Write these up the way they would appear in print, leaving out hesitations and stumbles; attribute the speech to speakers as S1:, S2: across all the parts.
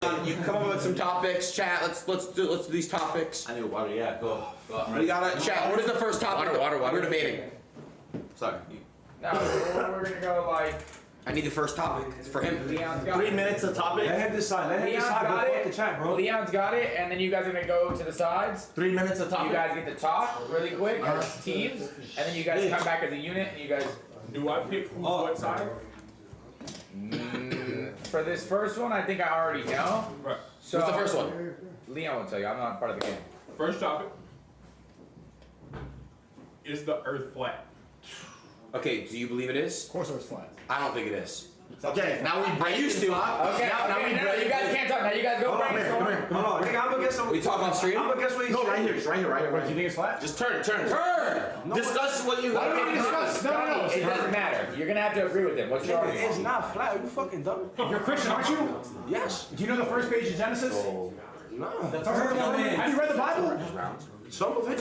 S1: You can come up with some topics, chat. Let's do these topics.
S2: I need water. Yeah, go.
S1: We gotta chat. What is the first topic?
S3: Water.
S1: We're debating.
S2: Sorry.
S3: No, we're gonna go like.
S1: I need the first topic. It's for him.
S3: Leon's got
S2: 3 minutes a topic.
S4: Let him decide. Let him
S3: Leon's
S4: decide
S3: got
S4: before
S3: it.
S4: the chat, bro.
S3: Leon's got it, and then you guys are gonna go to the sides.
S2: 3 minutes a topic.
S3: You guys get to talk really quick as teams, and then you guys come back as a unit, and you guys.
S5: Do I pick who's what side?
S3: For this first one, I think I already know.
S5: Right.
S3: So
S1: What's the first one?
S3: Leon will tell you. I'm not part of the game.
S5: First topic. Is the Earth flat?
S1: Okay, do you believe it is?
S4: Of course, it was flat.
S1: I don't think it is.
S2: Okay, now we break.
S1: I used to.
S3: Okay.
S1: Now
S3: You guys can't talk. Now you guys go
S2: Come
S3: brainstorm.
S2: here.
S4: Hold on, nigga, I'm gonna get some.
S1: We talk on stream?
S4: I'm gonna guess what he's
S2: No, right here. It's right here.
S4: Wait, do you think it's flat?
S2: Just turn.
S1: Turn!
S2: Discuss what you.
S4: Why do we discuss? No.
S3: It doesn't matter. You're gonna have to agree with him. What's your
S4: It's
S3: argument?
S4: not flat. Are you fucking dumb?
S6: You're Christian, aren't you?
S4: Yes.
S6: Do you know the first page of Genesis?
S4: No.
S6: Have you read the Bible?
S4: Some of it.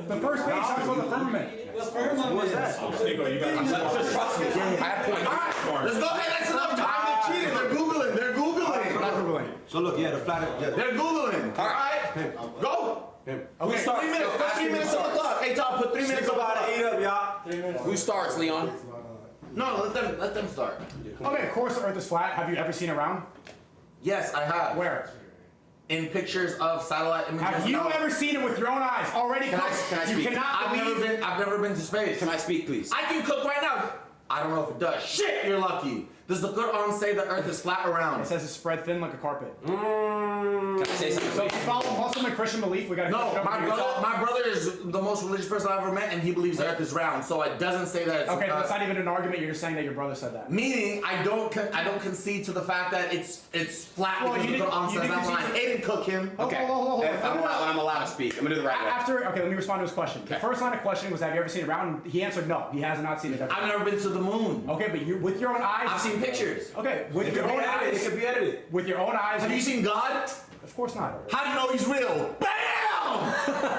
S6: The first page talks about the firmament.
S4: What's that?
S5: Sneako, you got
S1: Just trust me. I have points.
S2: Let's go ahead. That's enough time. They're cheating. They're googling. They're googling.
S4: Not Googling. So look, yeah, the flat. Yeah.
S2: They're googling. All right. Go.
S1: Who starts?
S2: 3 minutes. Put 3 minutes on the clock. Hey, Tom, put 3 minutes on the
S4: About
S2: clock.
S4: to eat up, y'all. 3 minutes.
S1: Who starts, Leon?
S2: No, let them start.
S6: Okay, of course the earth is flat. Have you ever seen it round?
S2: Yes, I have.
S6: Where?
S2: In pictures of satellite images.
S6: Have you ever seen it with your own eyes? Already
S1: Can I
S6: cooked.
S1: speak?
S6: You cannot believe.
S2: I've never been to space.
S1: Can I speak, please?
S2: I can cook right now. I don't know if it does. Shit, you're lucky. Does the Quran say the earth is flat or round?
S6: It says it's spread thin like a carpet.
S1: Can I say something?
S6: So if you follow Muslim and Christian belief, we gotta.
S2: No, my brother is the most religious person I've ever met, and he believes the earth is round. So it doesn't say that. It's,
S6: Okay, that's not even an argument. You're just saying that your brother said that.
S2: meaning I don't concede to the fact that it's flat
S6: Well,
S2: because
S6: you
S2: the
S6: didn't-
S2: Quran
S6: you
S2: says
S6: didn't
S2: I'm lying.
S6: concede
S2: Adin cook him.
S1: Okay.
S6: Hold on.
S1: If I'm allowed to speak. I'm gonna do the right way.
S6: After, okay, let me respond to his question. The first line of questioning was, have you ever seen it round? He answered no. He has not seen it ever.
S2: I've never been to the moon.
S6: Okay, but you with your own eyes.
S2: I've seen pictures.
S6: Okay, with your own
S4: It
S6: eyes.
S4: could be edited.
S6: With your own eyes.
S2: Have you seen God?
S6: Of course not.
S2: How do you know he's real? Bam!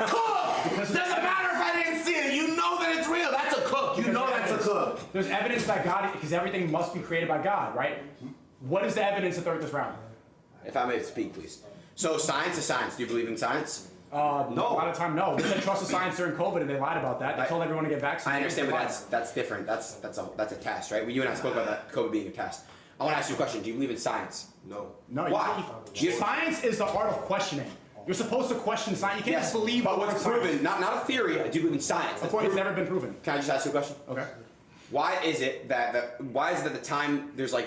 S2: Cook! Doesn't matter if I didn't see it. You know that it's real. That's a cook. You know that's a cook.
S6: There's evidence that God, because everything must be created by God, right? What is the evidence that the earth is round?
S1: If I may speak, please. So science is science. Do you believe in science?
S6: No. A lot of time, no. We said trust the science during COVID, and they lied about that. They told everyone to get vaccinated.
S1: I understand, but that's different. That's a test, right? You and I spoke about that COVID being a test. I want to ask you a question. Do you believe in science?
S4: No.
S6: No.
S1: Why?
S6: Science is the art of questioning. You're supposed to question science. You can't just believe
S1: but
S6: what
S1: what's
S6: science.
S1: proven, not a theory. I do believe in science.
S6: Of course, it's never been proven.
S1: Can I just ask you a question?
S6: Okay.
S1: Why is it that the time there's like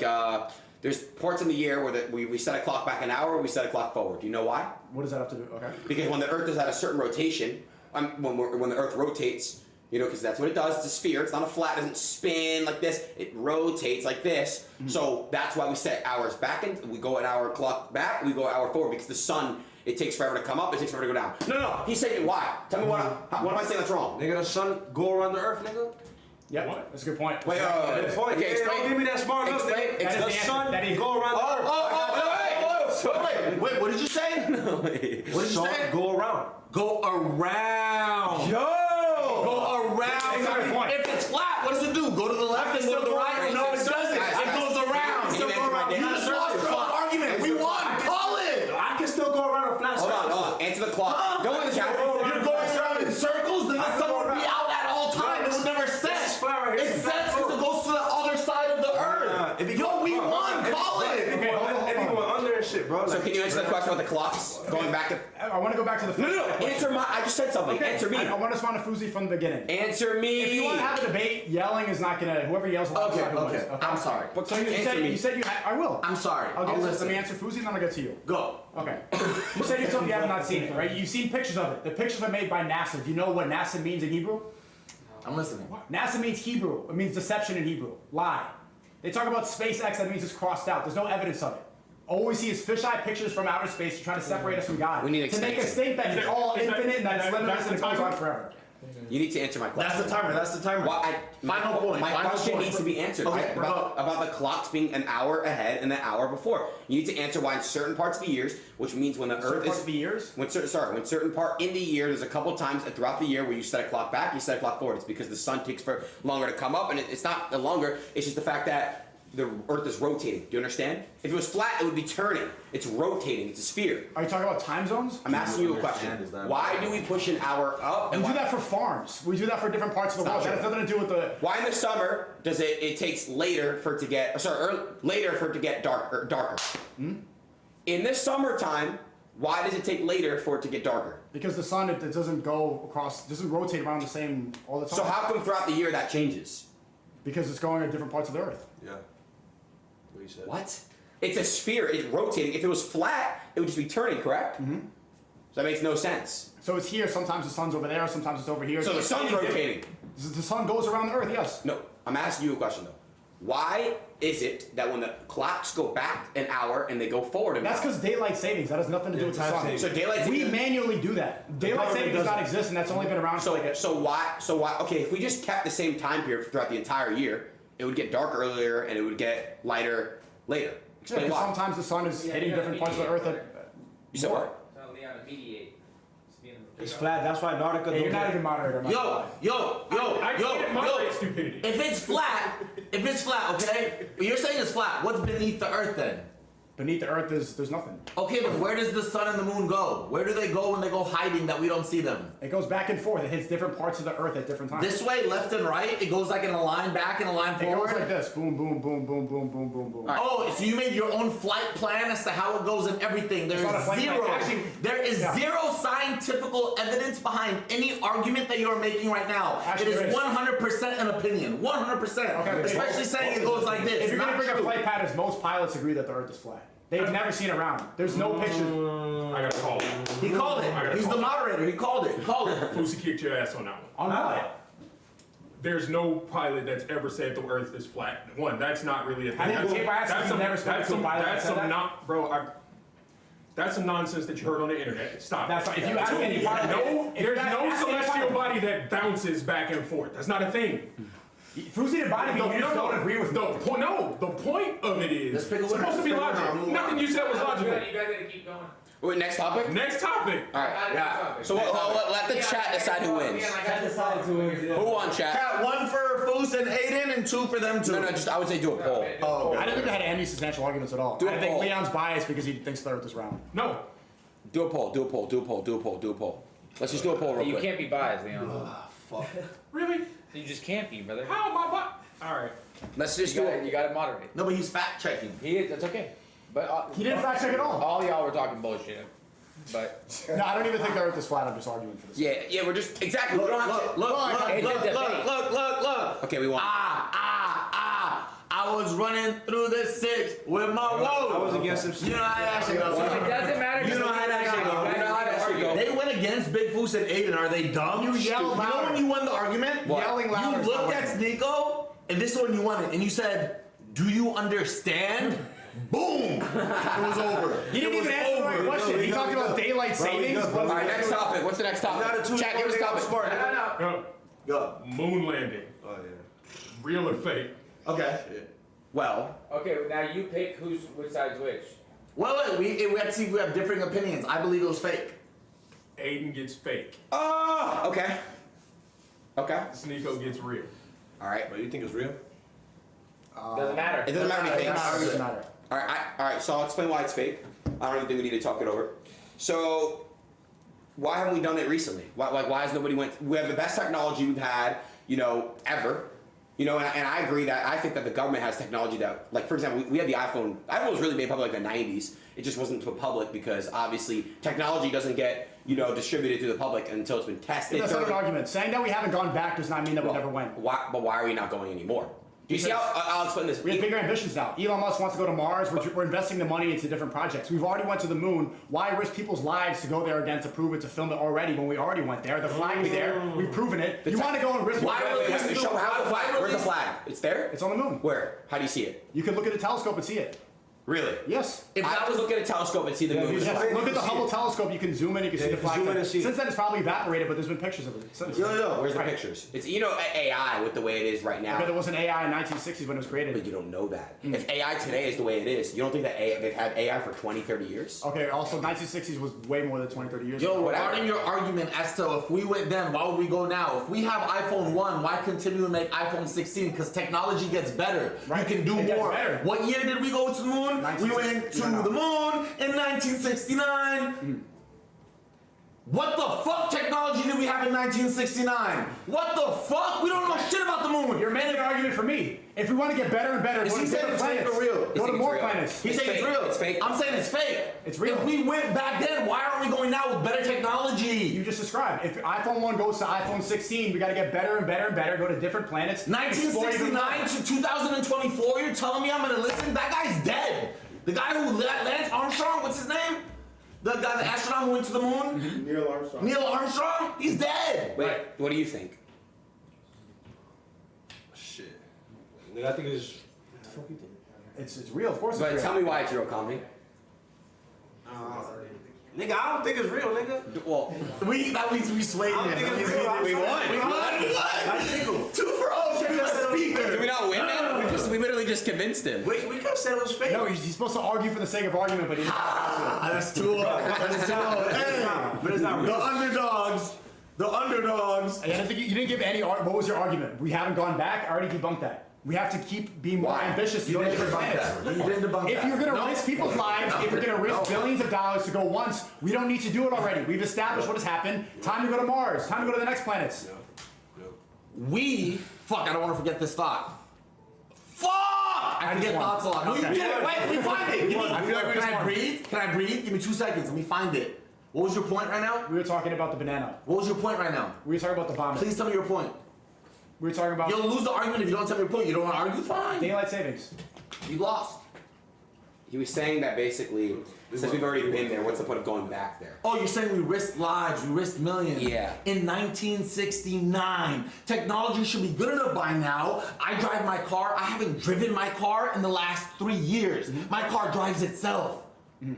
S1: there's parts in the year where we set a clock back an hour, we set a clock forward. Do you know why?
S6: What does that have to do? Okay.
S1: Because when the Earth is at a certain rotation, when the Earth rotates, you know, because that's what it does. It's a sphere. It's not a flat. It doesn't spin like this. It rotates like this. Mm-hmm. So that's why we set hours back, and we go an hour clock back. We go an hour forward because the sun. It takes forever to come up. It takes forever to go down. No. He's saying why? Tell me what am I saying that's wrong?
S4: Nigga, the sun go around the earth, nigga.
S6: Yep.
S5: What?
S6: That's a good point.
S1: Wait,
S4: Good point.
S1: okay,
S4: Yeah,
S1: explain.
S4: don't give me that smart look,
S1: Explain.
S4: nigga.
S6: That is
S4: The
S6: the answer.
S4: sun
S6: That is-
S4: go around the earth.
S2: Wait, what did you say? What did you
S4: Sun
S2: say?
S4: go around.
S2: Go around.
S4: Yo!
S2: Go around.
S6: That's a good point.
S2: If it's flat, what does it do? Go to the left and go to the right? No, it doesn't. It goes around.
S1: Can you answer my
S2: You just lost your own argument. We won. Call it.
S4: I can still go around a flat
S1: Hold
S4: surface.
S1: on. Answer the clock. Don't let the chat.
S2: You're going around in circles, then the sun would be out at all times. It would never set.
S4: This is flat right here.
S2: It sets because it goes to the other side of the earth. Yo, we won. Call it.
S4: It be going under and shit, bro.
S1: So can you answer the question about the clocks? Going back to.
S6: I want to go back to the.
S1: No. Answer my. I just said something.
S6: Okay.
S1: Answer me.
S6: I want to respond to Fuzi from the beginning.
S1: Answer me.
S6: If you want to have a debate, yelling is not gonna. Whoever yells will
S2: Okay.
S6: wins.
S2: I'm sorry.
S6: So you said you. I will.
S2: I'm sorry.
S6: I'll
S2: I'll
S6: let
S2: listen.
S6: me answer Fuzi, and then I'll get to you.
S2: Go.
S6: Okay. You said yourself you have not seen it, right? You've seen pictures of it. The pictures are made by NASA. Do you know what NASA means in Hebrew?
S2: I'm listening.
S6: NASA means Hebrew. It means deception in Hebrew. Lie. They talk about SpaceX, that means it's crossed out. There's no evidence of it. All we see is fisheye pictures from outer space to try to separate us from God.
S1: We need
S6: to make us think that it's all infinite and that it's limitless and it goes on forever.
S1: You need to answer my question.
S2: That's the timer. Final point.
S1: My
S2: Final
S1: question
S2: point.
S1: needs to be answered.
S2: Okay,
S1: about the clocks being an hour ahead and an hour before. You need to answer why in certain parts of the years, which means when the Earth
S6: Parts
S1: is
S6: of the years?
S1: when certain part in the year, there's a couple times throughout the year where you set a clock back, you set a clock forward. It's because the sun takes for longer to come up, and it's not longer. It's just the fact that the Earth is rotating. Do you understand? If it was flat, it would be turning. It's rotating. It's a sphere.
S6: Are you talking about time zones?
S1: I'm asking you a question. Why do we push an hour up?
S6: And we do that for farms. We do that for different parts of the world. That has nothing to do with the.
S1: Why in the summer does it takes later for it to get later for it to get darker? In the summertime, why does it take later for it to get darker?
S6: Because the sun, it doesn't go across, doesn't rotate around the same all the time.
S1: So how come throughout the year that changes?
S6: Because it's going at different parts of the earth.
S4: Yeah. What you said.
S1: What? It's a sphere. It's rotating. If it was flat, it would just be turning, correct? Mm-hmm. So that makes no sense.
S6: So it's here, sometimes the sun's over there, sometimes it's over here.
S1: So the sun's rotating.
S6: The sun goes around the earth, yes.
S1: No, I'm asking you a question though. Why is it that when the clocks go back an hour and they go forward an
S6: That's
S1: hour?
S6: because daylight savings. That has nothing to do with the
S4: time
S6: sun.
S4: savings.
S1: So daylight
S6: We
S1: savings.
S6: manually do that. Daylight
S4: government
S6: savings does not
S4: doesn't.
S6: exist, and that's only been around for like a.
S1: So why? Okay, if we just kept the same time period throughout the entire year, it would get dark earlier and it would get lighter later.
S6: Yeah,
S1: Explain
S6: 'cause
S1: why.
S6: sometimes the sun is hitting
S3: you
S6: different
S3: gotta
S6: parts of the earth.
S3: mediate.
S1: You said what?
S3: Tell Leon to mediate.
S4: It's flat. That's why Antarctica.
S6: Hey, you're
S4: don't
S6: not
S4: get-
S6: even moderator. I'm not gonna lie.
S5: I can't moderate stupidity.
S2: If it's flat, okay? You're saying it's flat. What's beneath the earth then?
S6: Beneath the earth, there's nothing.
S2: Okay, but where does the sun and the moon go? Where do they go when they go hiding that we don't see them?
S6: It goes back and forth. It hits different parts of the earth at different times.
S2: This way, left and right, it goes like in a line back and a line
S6: It
S2: forward.
S6: goes like this. Boom, boom, boom, boom, boom, boom, boom, boom.
S2: Oh, so you made your own flight plan as to how it goes and everything. There's
S6: not a flight plan.
S2: zero.
S6: Actually,
S2: There is
S6: yeah.
S2: zero scientific evidence behind any argument that you're making right now.
S6: Actually,
S2: it
S6: there
S2: is
S6: is.
S2: 100% an opinion. 100%.
S6: Okay,
S2: Especially saying it goes like this.
S6: If you're gonna
S2: Not
S6: bring up
S2: true.
S6: flight patterns, most pilots agree that the earth is flat. They've never seen it round. There's no pictures.
S5: I gotta call him.
S2: He called
S5: I
S2: it.
S5: gotta
S2: He's
S5: call
S2: the
S5: it.
S2: moderator. He called it. He called it.
S5: Fusi kicked your ass on that one.
S6: On what?
S5: There's no pilot that's ever said the Earth is flat. One, that's not really a thing.
S6: I think
S5: That's,
S6: Cape Aspen
S5: that's some,
S6: never spoke
S5: that's
S6: to a
S5: some,
S6: pilot that
S5: that's
S6: said
S5: some
S6: that.
S5: not, bro. That's some nonsense that you heard on the internet. Stop.
S6: That's not, if you ask any pilot,
S5: There's no celestial body that bounces back and forth. That's not a thing.
S6: Fruity and body, you just don't agree with me.
S5: The point of it is
S2: Let's pick a
S5: it's
S2: winner.
S5: supposed to be
S2: Let's pick a winner.
S5: logical. Nothing you said was logical.
S3: You guys gotta keep going.
S1: Wait, next topic.
S5: Next topic.
S1: All right.
S3: Yeah.
S1: So let the chat decide who wins. Who won, chat?
S2: Got one for Foos and Aiden and two for them two.
S1: No, just I would say do a poll.
S2: Oh,
S6: I didn't think they had any substantial arguments at all.
S1: Do a
S6: I think
S1: poll.
S6: Leon's biased because he thinks the earth is round.
S5: No.
S1: Do a poll. Do a poll. Do a poll. Do a poll. Do a poll. Let's just do a poll real
S3: You
S1: quick.
S3: can't be biased, Leon.
S5: Really?
S3: You just can't be, brother.
S5: How am I? All right.
S1: Let's just
S3: You
S1: do
S3: gotta,
S1: it.
S3: you gotta moderate.
S2: no, but he's fact checking.
S3: He is. That's okay. But
S6: He didn't fact check at all.
S3: all y'all were talking bullshit. But
S6: No, I don't even think the earth is flat. I'm just arguing for this.
S1: Yeah, we're just exactly. We don't have to.
S2: Look.
S1: Okay, we won.
S2: I was running through the six with my woes.
S4: I was against him.
S2: You know how that actually
S3: it
S2: goes.
S3: doesn't matter.
S2: You know how that actually goes.
S1: You know how that actually goes.
S2: They went against Big Foos and Aiden. Are they dumb?
S6: You yell
S2: know
S6: louder.
S2: when you won the argument?
S1: What?
S6: Yelling louder.
S2: You
S6: is not
S2: looked at
S6: working.
S2: Sneako, and this one you won it, and you said, "Do you understand?" Boom! It was over.
S6: He didn't even answer the right question. He talked about daylight savings.
S1: All right, next topic. What's the next topic? Chat, give us a topic.
S3: No.
S2: Go.
S5: Moon landing.
S4: Oh yeah.
S5: Real or fake?
S2: Okay.
S1: Well,
S3: Okay, now you pick which side's which.
S2: Wait. We have to see if we have differing opinions. I believe it was fake.
S5: Aiden gets fake.
S1: okay. Okay.
S5: Sneako gets real.
S1: All right.
S4: But you think it's real?
S3: Doesn't matter.
S1: It doesn't matter anything.
S6: It doesn't matter.
S1: All right. So I'll explain why it's fake. I don't even think we need to talk it over. So, why haven't we done it recently? Why has nobody went? We have the best technology we've had, ever. And I agree that I think that the government has technology that, like, for example, we had the iPhone. iPhone was really made public like the 90s. It just wasn't to the public because obviously technology doesn't get, distributed to the public until it's been tested.
S6: That's not an argument. Saying that we haven't gone back does not mean that we never went.
S1: But why are we not going anymore? Do you see how? I'll explain this.
S6: We have bigger ambitions now. Elon Musk wants to go to Mars. We're investing the money into different projects. We've already went to the moon. Why risk people's lives to go there again to prove it, to film it already when we already went there? The flag is there. We've proven it. You want to go and risk?
S2: Why would
S1: How's the flag? Where's the flag? It's there.
S6: It's on the moon.
S1: Where? How do you see it?
S6: You could look at a telescope and see it.
S1: Really?
S6: Yes.
S2: If
S1: I
S2: that
S1: have to
S2: was
S1: look at a telescope and see the
S4: Yeah,
S1: moon.
S4: if you
S6: Yes,
S4: Wait,
S6: look
S4: you
S6: at the
S4: see
S6: Hubble
S4: it.
S6: telescope. You can zoom in. You can see
S4: Yeah,
S6: the
S4: you can
S6: flag.
S4: zoom in and see it.
S6: Since then, it's probably evaporated, but there's been pictures of it since.
S1: Where's the
S6: Right.
S1: pictures? It's AI with the way it is right now.
S6: Okay, there was an AI in 1960s when it was created.
S1: But you don't know that. If AI today is the way it is, you don't think that they've had AI for 20, 30 years?
S6: Okay, also 1960s was way more than 20, 30 years
S2: Yo,
S6: ago.
S2: regarding your argument as to if we went then, why would we go now? If we have iPhone 1, why continue to make iPhone 16? Because technology gets better.
S6: Right.
S2: You can do
S6: It gets
S2: more.
S6: better.
S2: What year did we go to the moon? We went to the moon in 1969. What the fuck technology did we have in 1969? What the fuck? We don't know shit about the moon.
S6: You're making an argument for me. If we want to get better and better,
S2: Is
S6: go
S2: he
S6: to
S2: saying
S6: different
S2: it's fake
S6: planets.
S2: or real?
S6: Go
S1: He's
S6: to
S1: saying
S6: more
S1: it's real.
S6: planets.
S2: He's saying it's
S1: fake.
S2: real.
S1: It's fake.
S2: I'm saying it's fake.
S6: It's real.
S2: If we went back then, why aren't we going now with better technology?
S6: You just described. If iPhone 1 goes to iPhone 16, we got to get better and better and better. Go to different planets. explore even more.
S2: 1969 to 2024, you're telling me I'm gonna listen? That guy's dead. The guy who Lance Armstrong, what's his name? The guy, the astronaut who went to the moon?
S5: Neil Armstrong.
S2: Neil Armstrong? He's dead.
S1: Wait, what do you think?
S4: Shit. Nigga, I think it's. What the fuck you think?
S6: It's real, of course.
S1: But
S6: it's real.
S1: tell me why it's real, Comedy.
S4: Nigga, I don't think it's real, nigga.
S1: Well,
S2: We swayed
S4: I don't
S2: him.
S4: think it's real.
S1: we won.
S2: We won.
S4: I think it.
S2: 2 for 0. Give us a
S1: did
S2: speaker.
S1: we not win, man? We literally just convinced him.
S4: We could have said it was fake.
S6: No, he's supposed to argue for the sake of argument, but he
S2: That's 2-0. That's 2-0. Hey,
S4: But it's not real.
S2: the underdogs. The underdogs.
S6: I don't think you didn't give any. What was your argument? We haven't gone back. I already debunked that. We have to keep being more ambitious to
S2: You
S6: go to
S2: didn't
S6: different
S2: debunk
S6: planets.
S2: that. You didn't debunk
S6: If
S2: that.
S6: you're gonna
S2: No.
S6: risk people's lives, if you're gonna risk billions of dollars to go once, we don't need to do it already. We've established what has happened. Time to go to Mars. Time to go to the next planets.
S2: Fuck, I don't want to forget this thought. Fuck! I
S6: just
S2: forget
S6: won.
S2: thoughts a lot. No, you
S6: Okay.
S2: did it. Wait, let me find it. Give me,
S6: I feel like we
S2: can
S6: just
S2: I
S6: won.
S2: breathe? Can I breathe? Give me 2 seconds. Let me find it. What was your point right now?
S6: We were talking about the banana.
S2: What was your point right now?
S6: We were talking about the vomit.
S2: Please tell me your point.
S6: We were talking about
S2: You'll lose the argument if you don't tell me your point. You don't want to argue? Fine.
S6: daylight savings.
S2: You lost.
S1: He was saying that basically, since we've already been there, what's the point of going back there?
S2: Oh, you're saying we risked lives, we risked millions.
S1: Yeah.
S2: In 1969, technology should be good enough by now. I drive my car. I haven't driven my car in the last 3 years. My car drives itself. We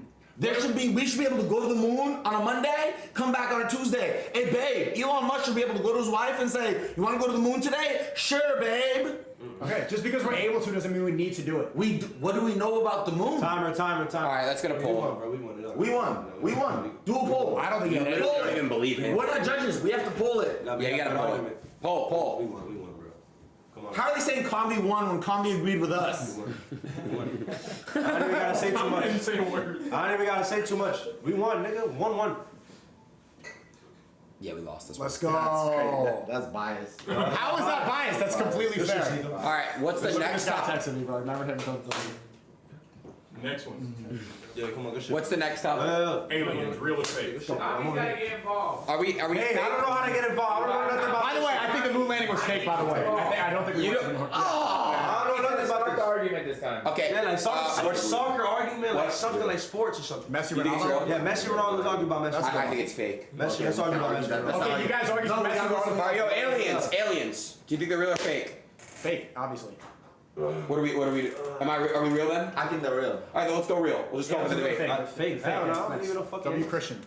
S2: should be able to go to the moon on a Monday, come back on a Tuesday. Hey, babe, Elon Musk should be able to go to his wife and say, you want to go to the moon today? Sure, babe.
S6: Okay, just because we're able to doesn't mean we need to do it.
S2: What do we know about the moon?
S4: Timer.
S1: All right, let's get a
S4: We
S1: poll.
S4: won, bro. We won it.
S2: We won. Do a poll.
S6: I don't think you
S1: You literally don't even believe him.
S2: We're not judges. We have to pull it.
S1: Yeah, you gotta poll it. Poll.
S4: We won, bro. Come on.
S2: How are they saying Comedy won when Comedy agreed with us?
S4: We won. I don't even gotta say too
S5: I didn't
S4: much.
S5: say a word.
S4: I don't even gotta say too much. We won, nigga. 1-1.
S1: Yeah, we lost this one.
S6: Let's go.
S2: That's biased.
S6: How is that biased? That's completely
S4: This is
S6: fair.
S4: Sneako.
S1: All right, what's the next topic?
S6: Texted me, bro. Never had done something.
S5: Next one.
S4: Yeah, come on, good shit.
S1: What's the next topic?
S5: Aliens, real or fake?
S3: Tommy's gotta get involved.
S1: Are we
S4: Hey,
S1: fake?
S4: I don't know how to get involved. I don't know nothing about
S6: By the way, I think the moon landing was fake. By the way, I don't think we
S1: You
S6: went
S1: don't-
S6: to the moon.
S4: I don't know nothing
S3: Start
S4: about
S3: the
S4: this.
S3: argument this time.
S1: Okay.
S4: Yeah, like soccer,
S1: what-
S4: soccer argument, like
S1: what-
S4: something like sports or something.
S6: Messi,
S1: You think it's real?
S6: Ronaldo.
S4: Yeah, Messi, Ronaldo. Let's argue about Messi.
S1: I think it's fake.
S4: Messi. Let's argue about Messi.
S6: Okay, you guys argue for Messi.
S1: All
S6: Ronaldo.
S1: right, yo, aliens. Do you think they're real or fake?
S6: Fake, obviously.
S1: What are we? Are we real then?
S2: I think they're real.
S1: All right, then let's go real. We'll just go with the debate.
S4: Fake. I don't know. I don't even know fucking.
S6: W Christian.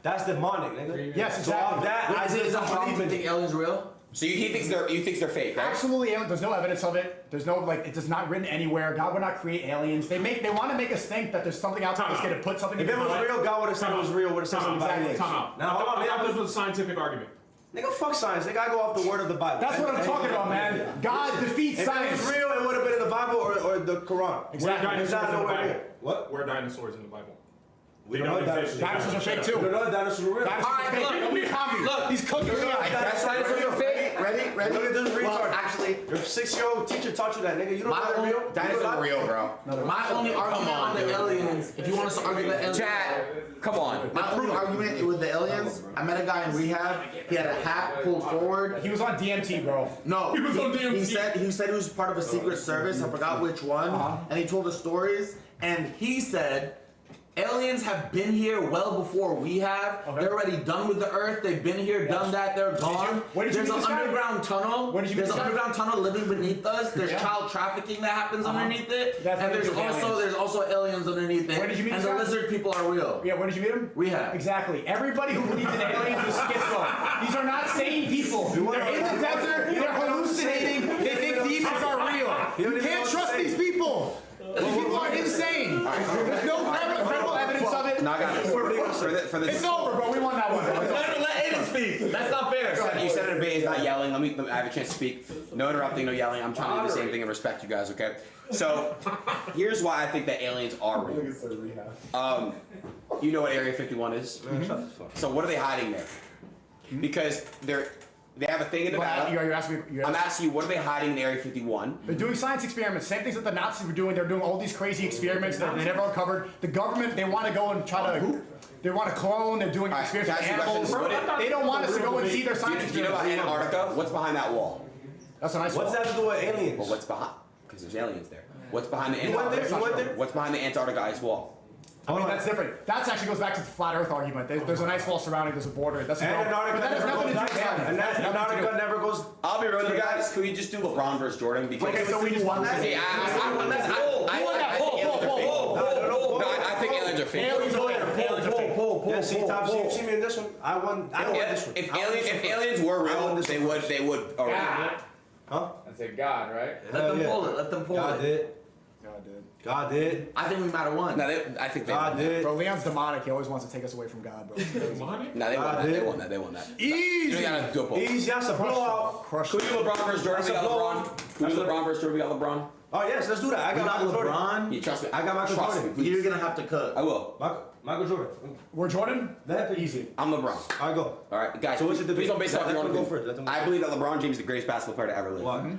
S4: That's demonic, nigga.
S6: Yes,
S4: So off
S6: exactly.
S4: that, I
S2: Is it
S4: just don't
S2: haram
S4: believe
S2: to
S4: in
S2: think
S4: it.
S2: aliens real?
S1: So you think they're fake, right?
S6: Absolutely, there's no evidence of it. There's no it does not written anywhere. God would not create aliens. They want to make us think that there's something out there that's going to put something.
S4: If it
S6: in
S4: was
S6: the
S4: real, God would have said it was real. Would have said something about
S5: Time
S4: aliens.
S5: out.
S4: Now hold on,
S5: I thought
S4: man.
S5: this was a scientific argument.
S4: Nigga, fuck science. Nigga, I go off the word of the Bible.
S6: That's what I'm talking about, man. God defeats
S4: If it
S6: science.
S4: was real, it would have been in the Bible or the Quran.
S6: Exactly.
S5: Where are
S4: It's
S5: dinosaurs
S4: not
S5: in the
S4: nowhere
S5: Bible?
S4: here. What?
S5: Where are dinosaurs in the Bible?
S4: We
S5: They
S4: don't know
S5: don't exist.
S6: Dinosaurs are fake too.
S4: We don't know that dinosaurs are real.
S6: Dinosaurs
S2: Alright,
S6: are fake.
S2: look,
S6: Nobody copy.
S2: look.
S6: These cookies.
S2: That's dinosaurs are fake. Ready?
S4: Look at this retard.
S2: Well, actually,
S4: Your 6-year-old teacher taught you that, nigga. You don't
S2: My
S4: know they're
S2: own
S4: real?
S1: Dinosaurs are real, bro.
S2: my only argument on the aliens, if you want us to argue the aliens.
S1: Chat, come on.
S2: My only argument with the aliens, I met a guy in rehab. He had a hat pulled forward.
S6: He was on DMT, bro.
S2: No,
S5: He was on
S2: he
S5: DMT.
S2: said he was part of a secret service. I forgot which one. And he told us stories. And he said aliens aliens have been here well before we have.
S6: Okay.
S2: They're already done with the Earth. They've been here, done that. They're gone.
S6: Where did you
S2: There's
S6: meet
S2: an
S6: this guy?
S2: underground tunnel.
S6: Where did you meet
S2: There's
S6: this
S2: an
S6: guy?
S2: underground tunnel living beneath us. There's
S6: Yeah.
S2: child trafficking that happens underneath it.
S6: That's
S2: And
S6: what
S2: there's
S6: you do with
S2: also
S6: aliens.
S2: aliens underneath it.
S6: Where did you meet
S2: And
S6: this
S2: the
S6: guy?
S2: lizard people are real.
S6: Yeah, where did you meet him?
S2: Rehab.
S6: Exactly. Everybody who believes in aliens is schizo. These are not sane people. They're in the desert. They're hallucinating. They think demons are real. You can't trust these people. These people are insane. There's no credible evidence of it.
S1: No, I got it. For the
S6: It's over, bro. We won that one. Bro. It's over.
S2: Let Adin speak. That's not fair.
S1: You said it in is not yelling. I have a chance to speak. No interrupting, no yelling. I'm trying to do the same thing and respect you guys, okay? So, here's why I think that aliens are real. You know what Area 51 is? So what are they hiding there? Because they have a thing in Nevada.
S6: You're asking me.
S1: I'm asking you, what are they hiding in Area 51?
S6: They're doing science experiments. Same things that the Nazis were doing. They're doing all these crazy experiments that they never uncovered. The government, they want to go and try to. They want to clone. They're doing
S1: All right,
S6: experiments with
S1: can I ask you a
S6: animals.
S1: question?
S6: They don't want us to go and see their science
S1: Do you know about
S6: experiments.
S1: Antarctica? What's behind that wall?
S6: That's a nice
S4: What's
S6: wall.
S4: that to do with aliens?
S1: Well, what's behind? Because there's aliens there. What's behind the
S4: You went there?
S1: Antarctica?
S4: You went there?
S1: What's behind the Antarctica ice wall?
S6: I mean, that's different. That actually goes back to the flat Earth argument. There's a nice wall surrounding. There's a border. That's
S4: And Antarctica
S6: but that has
S4: never
S6: nothing to
S4: goes
S6: do with
S4: down.
S6: aliens.
S4: And
S6: That has nothing to do
S4: Antarctica
S6: with-
S4: never goes.
S1: I'll be real with you guys. Can we just do LeBron versus Jordan? Because
S6: Okay, so we just won that.
S1: See, I won that. No, I think aliens are fake.
S6: Aliens are fake.
S4: Yeah, see me in this one. I won this one.
S1: If aliens were real, they would already.
S4: Huh?
S3: I said God, right?
S2: Let them
S4: yeah.
S2: pull it. Let them pull
S4: God
S2: it.
S4: did. God did.
S2: I think we might have won.
S1: No, I think they
S4: God
S1: won that.
S4: did.
S6: Bro, Leon's demonic. He always wants to take us away from God, bro.
S1: No, they won that. They won that. They won that. You gotta do a poll.
S4: Easy, that's a blowout.
S6: Crush.
S1: Who do LeBron versus Jordan? We got LeBron. Who do LeBron versus Jordan? We got LeBron.
S4: Oh yes, let's do that. I
S2: You
S4: got
S2: got
S4: Michael Jordan.
S2: LeBron.
S1: You trust me?
S4: I got Michael
S1: Trust
S4: Jordan.
S1: me, please.
S2: You're gonna have to cook.
S1: I will.
S4: Michael Jordan.
S6: We're Jordan?
S4: Let
S6: Easy.
S1: I'm LeBron.
S4: I go.
S1: All right, guys.
S4: So what's your
S1: please
S4: debate?
S1: don't base it off
S4: Let
S1: your own
S4: them go
S1: opinion.
S4: first, let them go
S1: I believe that LeBron James is the greatest basketball player to ever live.
S4: Why?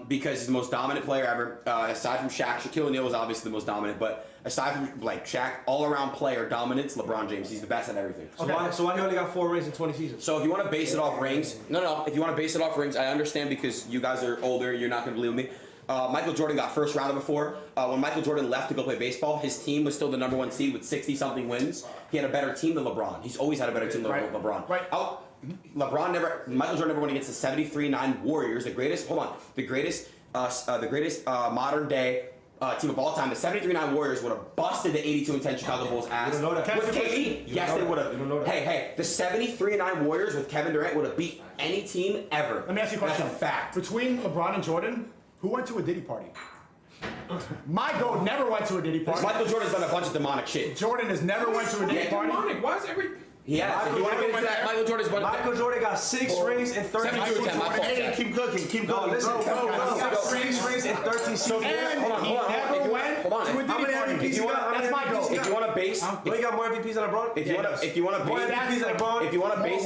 S1: Because he's the most dominant player ever. Aside from Shaq, Shaquille O'Neal was obviously the most dominant, but aside from like Shaq, all-around player dominance, LeBron James, he's the best at everything.
S4: So why he only got 4 rings in 20 seasons?
S1: So if you want to base it off rings, no. If you want to base it off rings, I understand because you guys are older. You're not going to believe me. Michael Jordan got first rounded before. When Michael Jordan left to go play baseball, his team was still the #1 seed with 60-something wins. He had a better team than LeBron. He's always had a better team than LeBron.
S6: Right.
S1: Michael Jordan never went against the 73-9 Warriors, the greatest modern day team of all time. The 73-9 Warriors would have busted the 82-10 Chicago Bulls ass.
S4: You don't know that.
S1: With KD? Yes, they would have.
S4: You don't know that.
S1: Hey, the 73-9 Warriors with Kevin Durant would have beat any team ever.
S6: Let me ask you a question.
S1: That's a fact.
S6: Between LeBron and Jordan, who went to a Diddy party? My goat never went to a Diddy party.
S1: Michael Jordan's done a bunch of demonic shit.
S6: Jordan has never went to a Diddy party.
S5: Demonic. Why is every?
S1: He has. If you want to get into that, Michael Jordan's done.
S4: Michael Jordan got 6 rings in 13
S1: 72 10, my fault.
S2: Hey, keep cooking. Keep
S4: No,
S2: cooking.
S4: listen.
S2: Go, go,
S4: He
S2: go.
S4: got 6 rings in 13 seasons.
S6: And
S1: Hold on,
S6: he
S1: hold on,
S6: never
S1: hold on.
S6: went
S1: Hold on.
S6: to a
S4: How
S6: Diddy
S4: many
S6: party.
S4: MVPs you got?
S6: That's my goat.
S1: If you want to base,
S4: Well, he got more MVPs than LeBron?
S1: if you want to
S4: More
S1: base,
S4: MVPs than LeBron?
S1: if you want to base,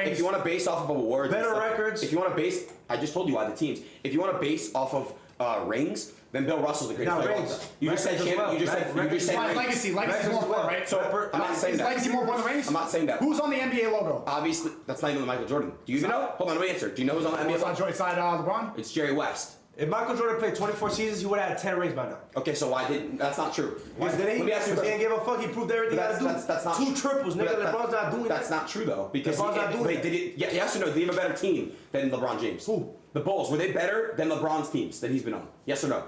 S1: if you want to base off of awards, and
S4: Better
S1: stuff,
S4: records.
S1: If you want to base, I just told you why the teams. If you want to base off of rings, then Bill Russell's the greatest
S4: Not
S1: player of all
S4: rings.
S1: time. You just said
S4: Records as
S1: champ.
S4: well.
S1: You just said
S6: Fine,
S1: rings.
S6: Legacy's
S4: Records
S6: more
S4: as well.
S6: important, right?
S1: So I'm not saying
S6: Is
S1: that.
S6: legacy more important than rings?
S1: I'm not saying that.
S6: Who's on the NBA logo?
S1: Obviously, that's not even Michael Jordan. Do you even know? Hold on, let me answer. Do you know who's on the NBA?
S6: It's on Jordan's side, LeBron.
S1: It's Jerry West.
S4: If Michael Jordan played 24 seasons, he would have had 10 rings by now.
S1: Okay, so why didn't? That's not true.
S4: Because then
S1: Let me ask you a
S4: he
S1: question.
S4: didn't give a fuck. He proved everything he had to do.
S1: That's not
S4: 2 triples, nigga. LeBron's not doing
S1: That's
S4: that.
S1: not true though, because
S4: LeBron's not doing
S1: wait,
S4: that.
S1: did it? Yes or no? Did he have a better team than LeBron James?
S4: Who?
S1: The Bulls. Were they better than LeBron's teams that he's been on? Yes or no?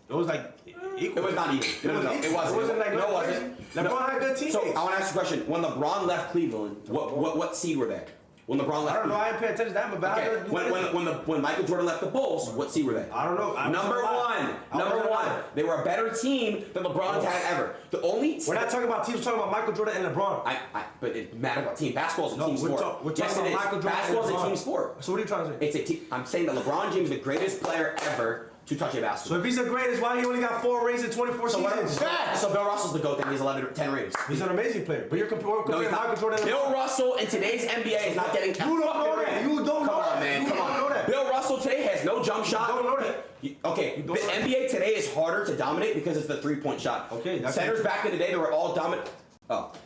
S4: It was like equal.
S1: It was not even. No. It
S4: equal.
S1: wasn't.
S4: It wasn't like
S1: no, it wasn't.
S4: LeBron had good teammates.
S1: So I want to ask you a question. When LeBron left Cleveland, what seed were they? When LeBron left.
S4: I don't know. I didn't pay attention to that, but
S1: Okay. When Michael Jordan left the Bulls, what seed were they?
S4: I don't know.
S1: Number one. They were a better team than LeBron's had ever. The only.
S4: We're not talking about teams. We're talking about Michael Jordan and LeBron.
S1: But it matters about team. Basketball's a
S4: No,
S1: team
S4: we're
S1: sport.
S4: we're
S1: Yes,
S4: talking
S1: it
S4: about
S1: is.
S4: Michael Jordan
S1: Basketball's
S4: and
S1: a
S4: LeBron.
S1: team sport.
S4: So what are you trying to say?
S1: It's a team. I'm saying that LeBron James is the greatest player ever to touch a basketball.
S4: So if he's the greatest, why he only got 4 rings in 24 seasons?
S1: So Bill Russell's the GOAT, then he's 10 rings.
S4: He's an amazing player. But you're comparing
S1: No, he's
S4: Michael
S1: not.
S4: Jordan and
S1: Bill Russell in today's NBA is not getting.
S4: You don't know that. You don't know
S1: Come on,
S4: that.
S1: man.
S4: You
S1: Come
S4: don't
S1: on.
S4: know that.
S1: Bill Russell today has no jump shot.
S4: You don't know that.
S1: Okay,
S4: don't
S1: the
S4: know that.
S1: NBA today is harder to dominate because it's the 3-point shot.
S4: Okay, that's
S1: Centers back in the day, they were all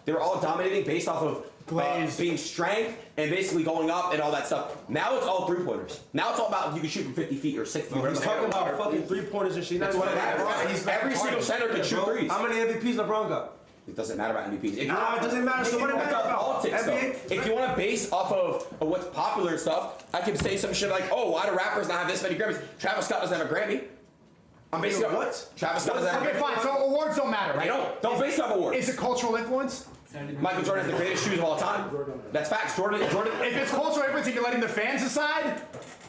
S1: they were all dominating based off of
S6: Glaze.
S1: being strength and basically going up and all that stuff. Now it's all 3-pointers. Now it's all about if you can shoot from 50 feet or 60 feet.
S4: He's talking about fucking 3-pointers and shit.
S1: That's what it matters. Every single center can shoot threes.
S4: How many MVPs LeBron got?
S1: It doesn't matter about MVPs. If
S4: Nah, it doesn't matter. So what it
S1: That's
S4: matters
S1: all
S4: about?
S1: politics, though.
S4: NBA
S1: If you want to base off of what's popular and stuff, I can say some shit like, "Oh, why do rappers not have this many Grammys? Travis Scott doesn't have a Grammy." I'm basing on
S4: What?
S1: Travis Scott doesn't have a
S6: Okay,
S1: Grammy.
S6: fine. So awards don't matter,
S1: They
S6: right?
S1: don't base it off awards.
S6: Is it cultural influence?
S1: Michael Jordan has the greatest shoes of all time. That's facts. Jordan.
S6: If it's cultural influence and you're letting the fans decide,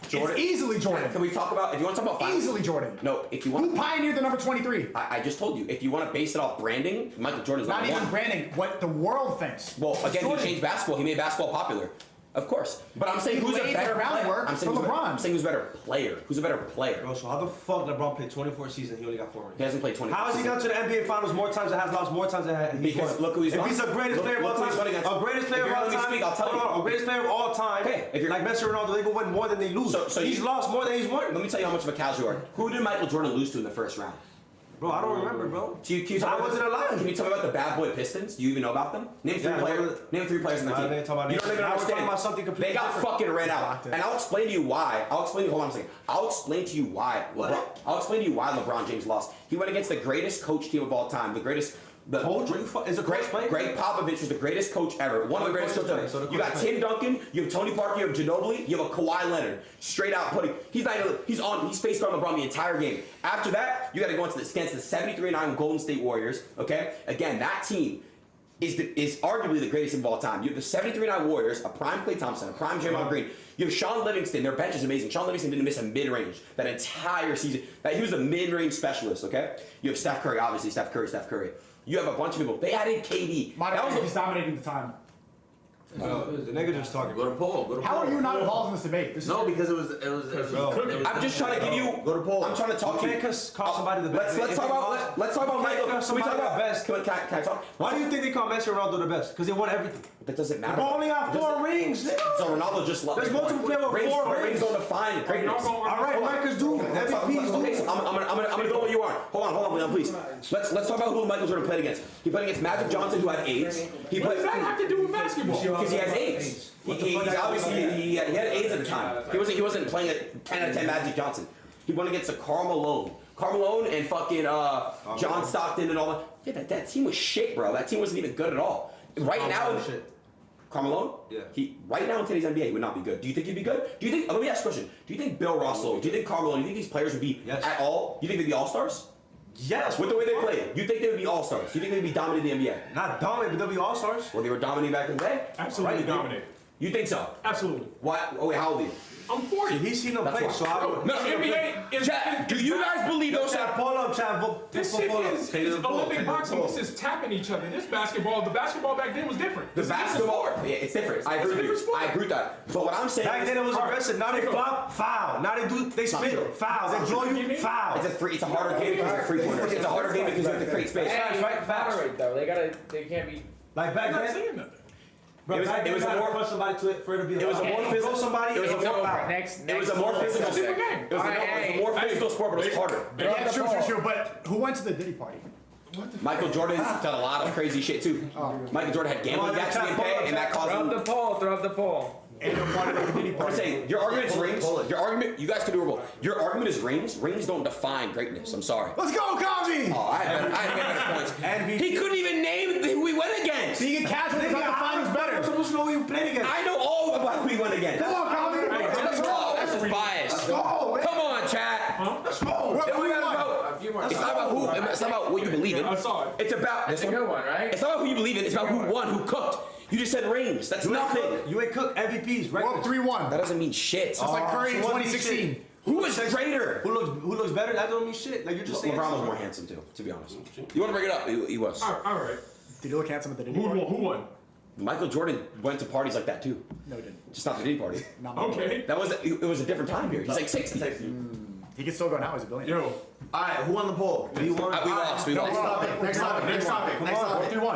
S1: Jordan.
S6: it's easily Jordan.
S1: Can we talk about? If you want to talk about finals,
S6: Easily Jordan.
S1: No, if you
S6: Who
S1: want.
S6: pioneered the number 23?
S1: I just told you. If you want to base it off branding, Michael Jordan's
S6: Not
S1: number
S6: even
S1: one.
S6: branding, what the world thinks.
S1: Well, again, he
S6: Jordan.
S1: changed basketball. He made basketball popular. Of course. But I'm saying
S6: He
S1: who's a
S6: laid the
S1: better player?
S6: groundwork
S1: I'm saying
S6: for
S1: who's
S6: LeBron.
S1: I'm saying who's a better player. Who's a better player?
S4: Bro, so how the fuck LeBron played 24 seasons? He only got 4 rings.
S1: He hasn't played 20.
S4: How has he gone to the NBA Finals more times and has lost more times than he's
S1: Because
S4: won?
S1: look who he's
S4: If
S1: won.
S4: he's the greatest player of all
S1: Look who he's won
S4: time,
S1: against.
S4: a greatest player
S1: If
S4: of
S1: you're
S4: all
S1: letting me
S4: time,
S1: speak, I'll tell you.
S4: hold on, a greatest player of all time,
S1: Okay, if you're-
S4: like Messi or Ronaldo, they go win more than they lose.
S1: So
S4: he's lost more than he's won.
S1: Let me tell you how much of a casual you are. Who did Michael Jordan lose to in the first round?
S4: Bro, I don't remember, bro.
S1: Can you tell
S4: I
S1: me
S4: wasn't alive.
S1: Can you tell me about the Bad Boy Pistons? Do you even know about them? Name three
S4: Yeah,
S1: players. Name 3 players in the
S4: Nah,
S1: team.
S4: they ain't talking about
S1: You don't
S4: names.
S1: even
S4: Now we're
S1: understand.
S4: talking about something completely
S1: They got
S4: different.
S1: fucking ran out, and I'll explain to you why. Hold on a second. I'll explain to you why. I'll explain to you why LeBron James lost. He went against the greatest coach team of all time, the greatest. The
S4: Coach? Is a coach playing?
S1: Greg Popovich was the greatest coach ever. One of the greatest coaches ever.
S4: So the
S1: You
S4: coach
S1: got
S4: playing.
S1: Tim Duncan, you have Tony Parker, you have Ginobili, you have a Kawhi Leonard. Straight out putting. He's face guarding LeBron the entire game. After that, you got to go against the 73-9 Golden State Warriors. Okay, again, that team is arguably the greatest of all time. You have the 73-9 Warriors, a prime Klay Thompson, a prime Draymond Green. You have Sean Livingston. Their bench is amazing. Sean Livingston didn't miss a mid-range that entire season. He was a mid-range specialist. Okay, you have Steph Curry, obviously Steph Curry. You have a bunch of people. They added KD.
S6: He's dominating the time.
S4: The nigga just talking.
S7: Go to poll.
S6: How are you not involved in this debate? This is
S7: No, because it was
S1: I'm just trying to give you.
S7: Go to poll.
S1: I'm trying to talk to
S4: You
S1: you.
S4: can't call somebody the best.
S1: Let's talk about Michael.
S4: call
S1: Can we talk
S4: somebody
S1: about
S4: the best.
S1: Can I talk?
S4: Why do you think they call Messi and Ronaldo the best? Because they won everything.
S1: That doesn't matter.
S4: LeBron only got 4 rings, nigga.
S1: So Ronaldo just lost.
S4: There's multiple players with 4 rings.
S1: Rings don't define greatness.
S4: All right, records do. MVPs do.
S1: Okay, so I'm gonna go where you are. Hold on, please. Let's talk about who Michael Jordan played against. He played against Magic Johnson, who had AIDS. He
S5: What
S1: played
S5: does that have to do with basketball?
S1: because he has AIDS. He had AIDS at the time. He wasn't playing at 10 out of 10 Magic Johnson. He went against a Karl Malone and fucking John Stockton and all that. Yeah, that team was shit, bro. That team wasn't even good at all. Right now,
S4: shit.
S1: Karl Malone?
S4: Yeah.
S1: Right now in today's NBA, he would not be good. Do you think he'd be good? Do you think? Let me ask a question. Do you think Bill Russell? Do you think Karl Malone? Do you think these players would be at all? Do you think they'd be all stars?
S4: Yes.
S1: With the way they played, you think they would be all stars? You think they'd be dominating the NBA?
S4: Not dominant, but they'll be all stars.
S1: Well, they were dominating back in the day.
S5: Absolutely
S1: Right?
S5: dominated.
S1: You think so?
S5: Absolutely.
S1: Why? Oh wait, how old are you?
S5: I'm 40.
S4: He's seen them
S1: That's
S4: play,
S1: why.
S4: so I don't.
S5: No, NBA is.
S1: Chat, do you guys believe those?
S4: Chat, pull up, chat.
S5: This shit is Olympic boxing. This is tapping each other. This basketball, the basketball back then was different.
S1: The
S5: This is a
S1: basketball,
S5: sport.
S1: yeah, it's different. I
S5: It's a
S1: agree with
S5: different
S1: you.
S5: sport.
S1: I agree with that. But what I'm saying
S4: Back
S1: is,
S4: then it was
S5: Alright,
S4: aggressive. Now they
S5: let's go.
S4: flop, foul. Now they
S1: not true.
S4: spit, foul. They blow you, foul.
S1: it's a harder game because of free pointers. It's a harder game because you have to create space.
S3: Hey,
S4: Facts.
S3: moderate though. They can't be.
S4: Like back
S5: I'm not
S4: then,
S5: saying nothing.
S4: bro,
S1: It was-
S4: back
S1: it
S4: then
S1: was
S4: you
S1: a
S4: had to
S1: more-
S4: push somebody to it for it to be.
S1: it was a more physical-
S4: Throw somebody.
S1: it was a
S4: it's
S1: more
S4: foul.
S3: Next.
S1: It was a more physical
S5: It's a different
S1: sport.
S5: game.
S1: It was a more physical sport, but it was harder.
S6: Yeah, true. But who went to the Diddy party?
S1: Michael Jordan done a lot of crazy shit too. Michael Jordan had gambling debts to get paid, and that caused
S3: Throw up
S1: him.
S3: the poll. Throw up the poll.
S6: And who wanted the Diddy
S1: I'm
S6: party?
S1: saying your argument is rings. Your argument, you guys can do it. Your argument is rings. Rings don't define greatness. I'm sorry.
S6: Let's go, Kaji!
S1: Oh, I had better points.
S4: MVP.
S1: He couldn't even name who we went against.
S6: So you get casually about the finals
S4: I'm
S6: better.
S4: supposed to know who you played against.
S1: I know all about who we went against.
S6: Come on, Kaji!
S1: Let's go. That's just bias. Come on, chat.
S6: Let's go!
S1: Then we gotta
S6: What?
S1: vote.
S3: A few more.
S1: It's not about who. It's not about what you believe in.
S5: I saw it.
S1: It's about.
S3: That's a good one, right?
S1: It's not about who you believe in. It's about who won, who cooked. You just said rings. That's nothing.
S4: You ain't cook MVPs, right?
S6: Well, 3-1.
S1: That doesn't mean shit.
S6: Just like Curry in
S4: so what do you
S6: 2016.
S1: Who was greater?
S4: Who looks better? That don't mean shit. Like you're just saying.
S1: LeBron was more handsome too, to be honest. You want to bring it up? He was.
S5: All right.
S6: Did you look handsome at the Diddy
S5: Who
S6: party?
S5: won? Who won?
S1: Michael Jordan went to parties like that too.
S6: No, he didn't.
S1: Just not the Diddy party.
S6: Not
S5: Okay.
S1: That was it was a different time period. He's like 60.
S6: He can still go now. He's a billionaire.
S5: Yo.
S7: Alright, who won the poll?
S1: We lost. We lost.
S6: Next topic. 3-1.